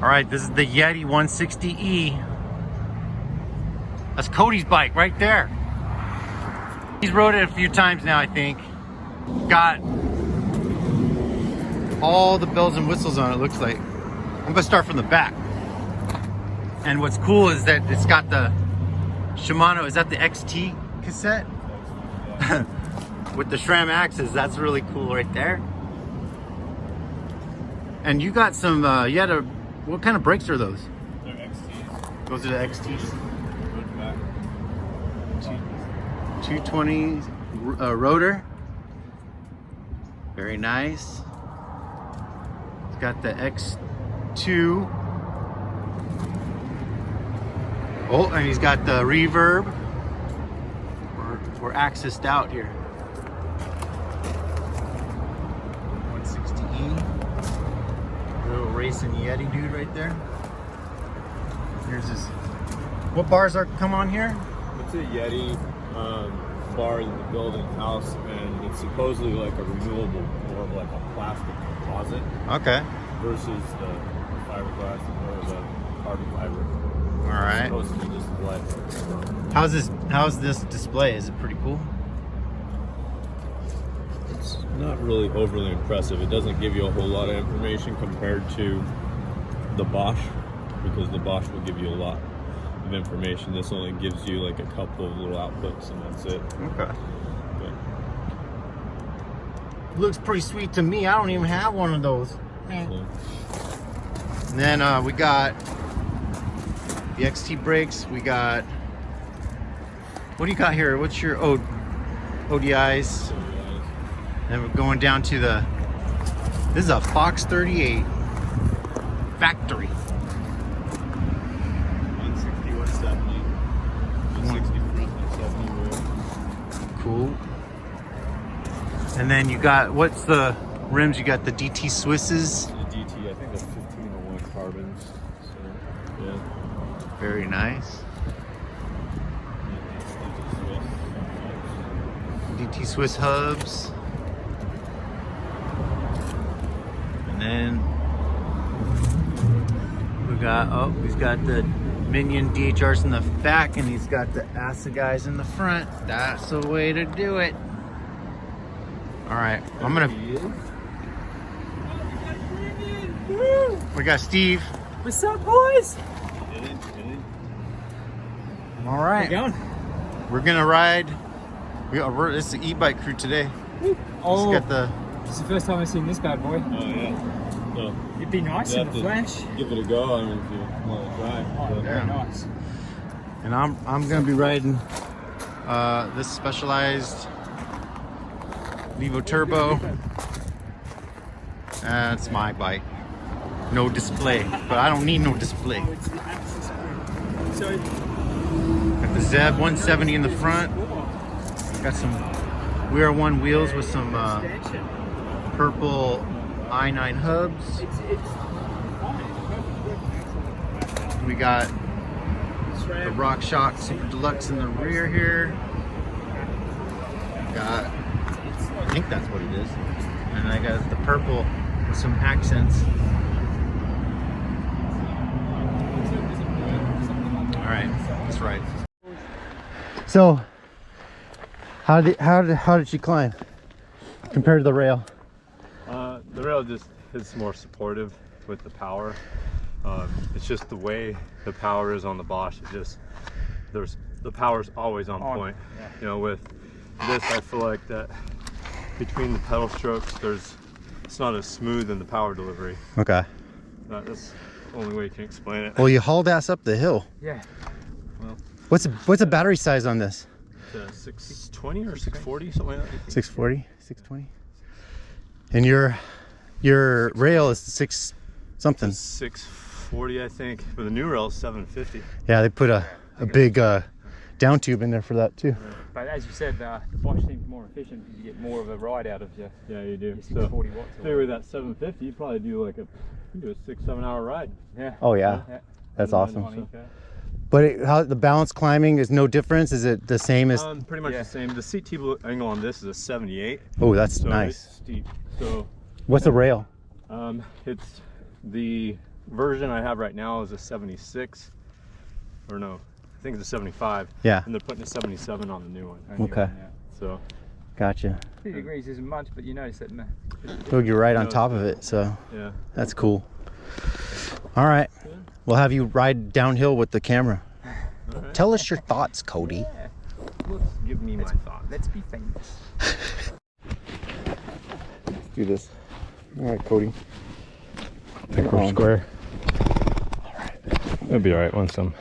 All right, this is the Yeti 160e. That's Cody's bike right there. He's rode it a few times now, I think. Got all the bells and whistles on it, looks like. I'm gonna start from the back. And what's cool is that it's got the Shimano, is that the XT cassette? With the SRAM axes, that's really cool right there. And you got some, what kind of brakes are those? They're XTs. Those are the XTs. 220 rotor. Very nice. It's got the X2. Oh, and he's got the reverb. We're axised out here. 160e. Little racing Yeti dude right there. Here's his. What bars come on here? It's a Yeti bar that they build in house, and it's supposedly like a renewable, more of like a plastic composite. Okay. Versus the fiberglass or the carbon fiber. All right. It's supposed to be just lead. How's this display? Is it pretty cool? It's not really overly impressive. It doesn't give you a whole lot of information compared to the Bosch, because the Bosch will give you a lot of information. This only gives you like a couple of little outputs and that's it. Okay. But looks pretty sweet to me. I don't even have one of those. so, And then we got the XT brakes. We got, what do you got here? What's your ODIs? And we're going down to the, this is a Fox 38 factory. 160, 170, 160 front, 170 rear. Cool. And then you got, what's the rims? You got the DT Swisses. The DT, I think that's 1501 carbons. So, yeah. Very nice. DT Swiss hubs. And then he's got the Minion DHRs in the back, and he's got the ASA guys in the front. That's the way to do it. All right, I'm gonna. We got Steve. What's up, boys? All right, we're gonna ride. It's the e-bike crew today. Oh, Got the. it's the first time I've seen this bad boy. Oh, yeah. So, It'd be nice in the flesh. give it a go, I mean, if you want to try. Oh, But, very nice. And I'm gonna be riding this Specialized Levo Turbo. That's my bike. No display, but I don't need no display. Oh, it's the axis spring. So, Got the Zev 170 in the front. Got some Weir 1 wheels with some extension. purple i9 hubs. It's fine. We got the RockShox Super Deluxe in the rear here. Got, I think that's what it is. And I got the purple with some accents. All right, that's right. So, how did she climb compared to the rail? the rail just is more supportive with the power. It's just the way the power is on the Bosch. It just, the power's always on point. Yeah. You know, with this, I feel like that between the pedal strokes, it's not as smooth in the power delivery. Okay. That's the only way you can explain it. Well, you hauled ass up the hill. Yeah. Well, What's the battery size on this? 620 or 640, something like that. 640, 620. And your rail is 6 something. 640, I think, but the new rail is 750. Yeah, they put a big down tube in there for that too. But as you said, the Bosch seems more efficient because you get more of a ride out of your, Yeah, you do. your 640 watts. or Figure with that 750, you probably do like a 6-7 hour ride. Yeah. Oh yeah, Yeah. that's awesome. Money. But how the balance climbing is no difference? Is it the same as? Pretty much Yeah. the same. The seat table angle on this is a 78. Oh, that's So nice. it's steep. So What's the rail? it's the version I have right now is a 76, or no, I think it's a 75. Yeah. And they're putting a 77 on the new one. Okay. So. Gotcha. 2 degrees isn't much, but you notice it. Look, you're right on top of it, so yeah, that's cool. All right, we'll have you ride downhill with the camera. Right. Tell us your thoughts, Cody. Yeah. Give me my thoughts. Let's be famous. Let's do this. All right, Cody. I think we're square. All right. It'll be all right once I'm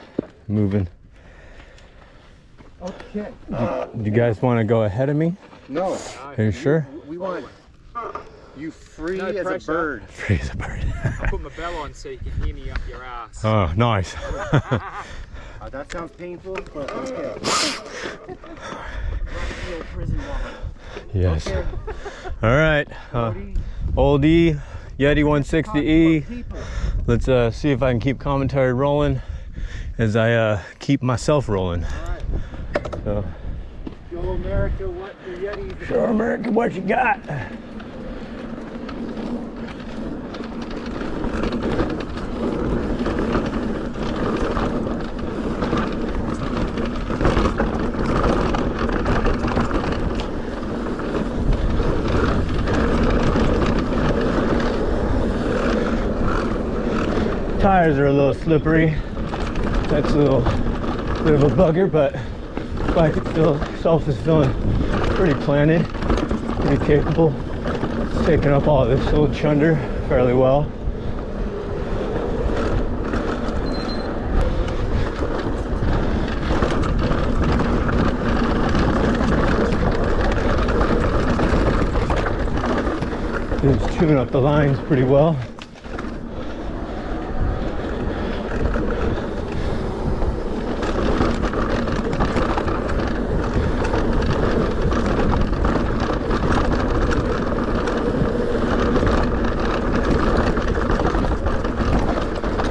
moving. Okay. Do you guys want to go ahead of me? No. Are you sure? We want you free No as pressure. a bird. Free as a bird. I'll put my bell on so you can hear me up your ass. Oh, nice. That sounds painful, but okay. Yes. All right. Oldie, Yeti 160e. Let's see if I can keep commentary rolling as I keep myself rolling. So. Show America what the Yeti. Show America what you got. Tires are a little slippery. That's a little bit of a bugger, but the bike itself is feeling pretty planted, pretty capable. It's taking up all this little chunder fairly well. It's chewing up the lines pretty well.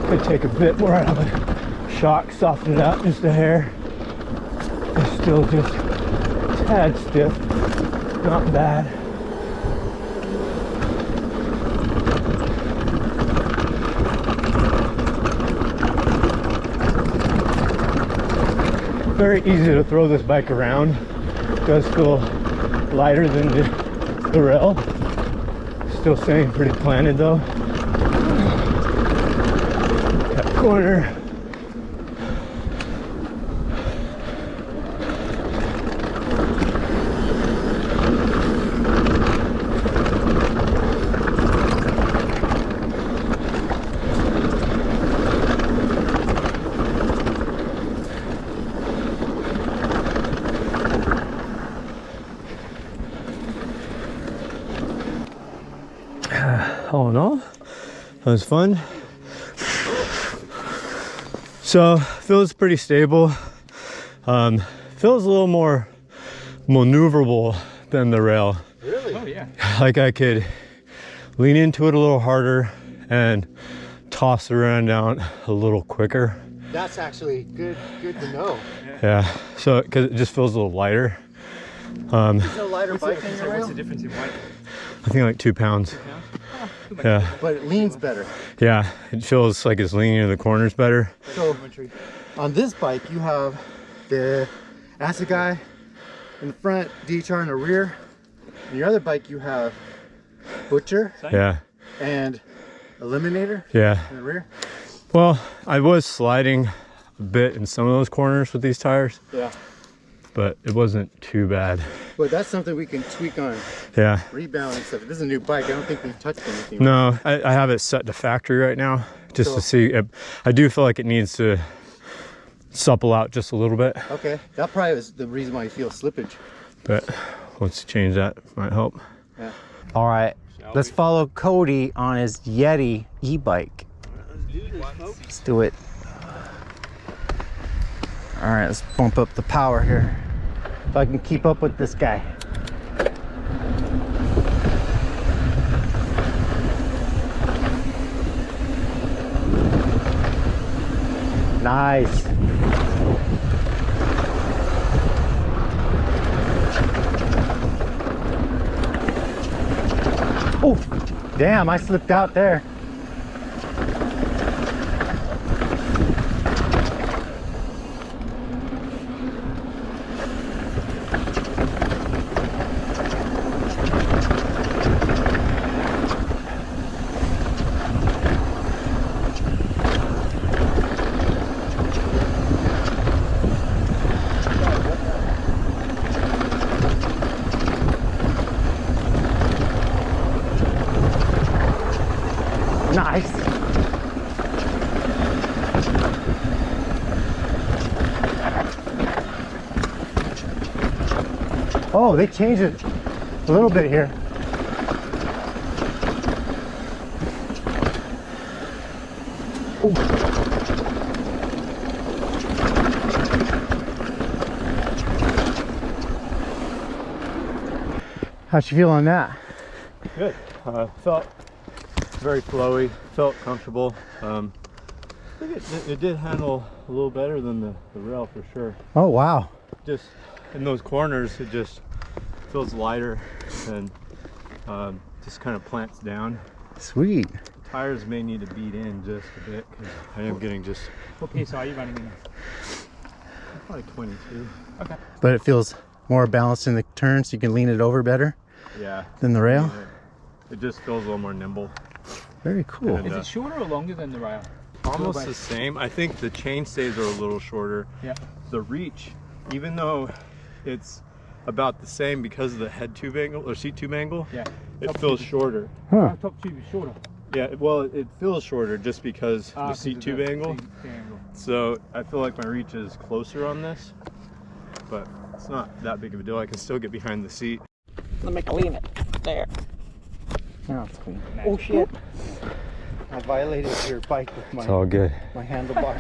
Could take a bit more out of a shock, soften it out just a hair. It's still just a tad stiff, not bad. Very easy to throw this bike around. It does feel lighter than the rail. Still staying pretty planted though. That corner. All in all, that was fun. So feels pretty stable. Feels a little more maneuverable than the rail. Really? Oh yeah. Like I could lean into it a little harder and toss it around down a little quicker. That's actually good to know. Yeah. So because it just feels a little lighter. Is it a lighter bike than your What's rail? the difference in weight? I think like 2 pounds. Yeah. But it leans better. Yeah. It feels like it's leaning in the corners better. So on this bike, you have the Assegai in the front, DHR in the rear. On your other bike, you have Butcher Yeah. and Eliminator Yeah. in the rear. Well, I was sliding a bit in some of those corners with these tires, Yeah. but it wasn't too bad. But that's something we can tweak on Yeah. rebound and stuff. This is a new bike. I don't think we've touched anything. No, I have it set to factory right now just So- to see. I do feel like it needs to supple out just a little bit, Okay. That probably is the reason why you feel slippage. but once you change that, might help. Yeah. All right. Let's follow Cody on his Yeti e-bike. Let's do it. All right, let's bump up the power here. If I can keep up with this guy. Nice. Oh, damn, I slipped out there. Nice. Oh, they changed it a little bit here. Ooh. How'd you feel on that? Good. Felt very flowy, felt comfortable. I think it did handle a little better than the rail for sure. Oh, wow. Just in those corners, it just feels lighter and just kind of plants down. Sweet. The tires may need to beat in just a bit because I am getting just... What pace are you running in? Probably 22. Okay. But it feels more balanced in the turn, so you can lean it over better Yeah. than the rail. It just feels a little more nimble. Very cool. And, Is it shorter or longer than the rail? Almost the same. I think the chainstays are a little shorter. Yeah. The reach, even though it's about the same because of the head tube angle or seat tube angle, Yeah. it feels shorter. Huh. Top tube is shorter. Yeah, well, it feels shorter just because the 'Cause seat of tube the angle. seat angle. So I feel like my reach is closer on this, but it's not that big of a deal. I can still get behind the seat. Let me clean it. There. Now it's clean. Oh shit. I violated your bike with It's all good. my handlebar.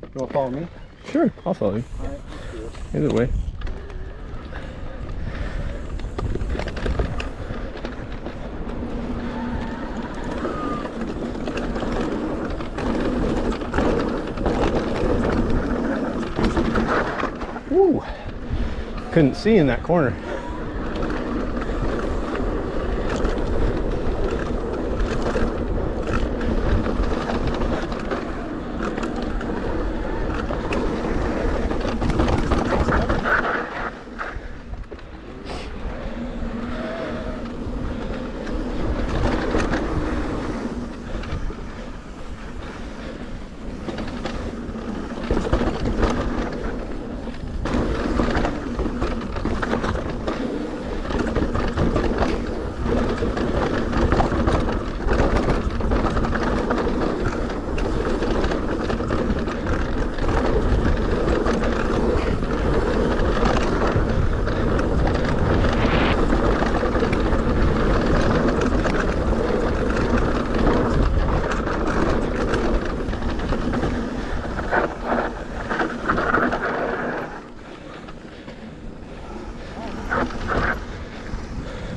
You want to follow me? Sure, I'll follow you. All right. Either way. Woo! Couldn't see in that corner.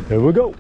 Here we go.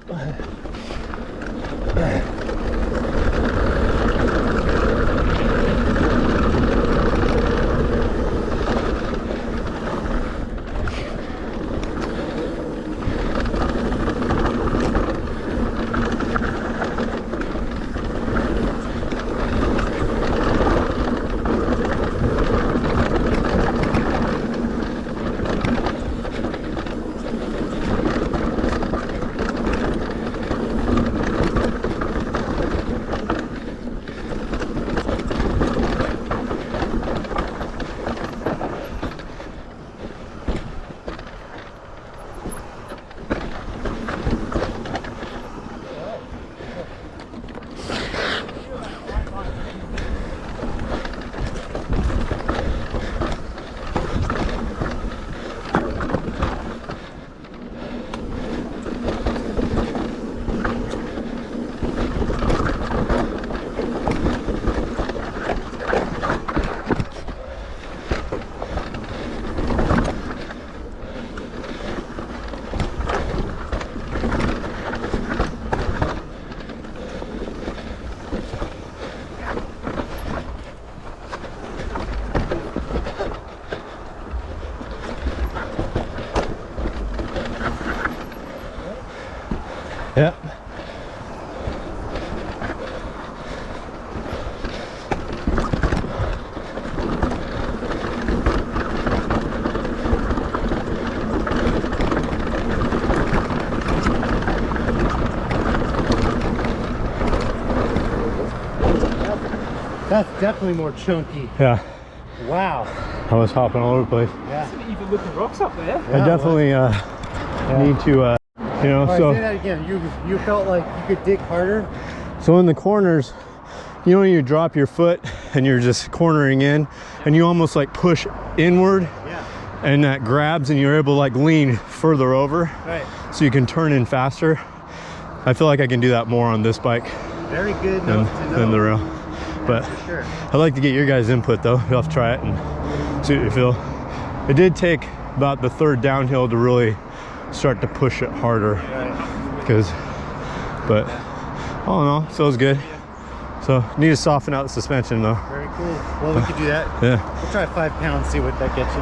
Yep. That's definitely more chunky. Yeah, Wow. I was hopping all over the place. Yeah. Even with the rocks up there. I definitely need to, you know, All right, so say that again. You felt like you could dig harder. So in the corners, you know, when you drop your foot and you're just cornering in, and you almost like push inward, and that grabs, and you're able to like lean further over, so you can turn in faster. I feel like I can do that more on this bike. Very good than the rail. But sure. Uh, I'd like to get your guys' input though. You'll have to try it and see what you feel. It did take about the third downhill to really start to push it harder. But all in all, feels good. So need to soften out the suspension though. Very cool. Well, we could do that. Yeah. We'll try 5 pounds, see what that gets you.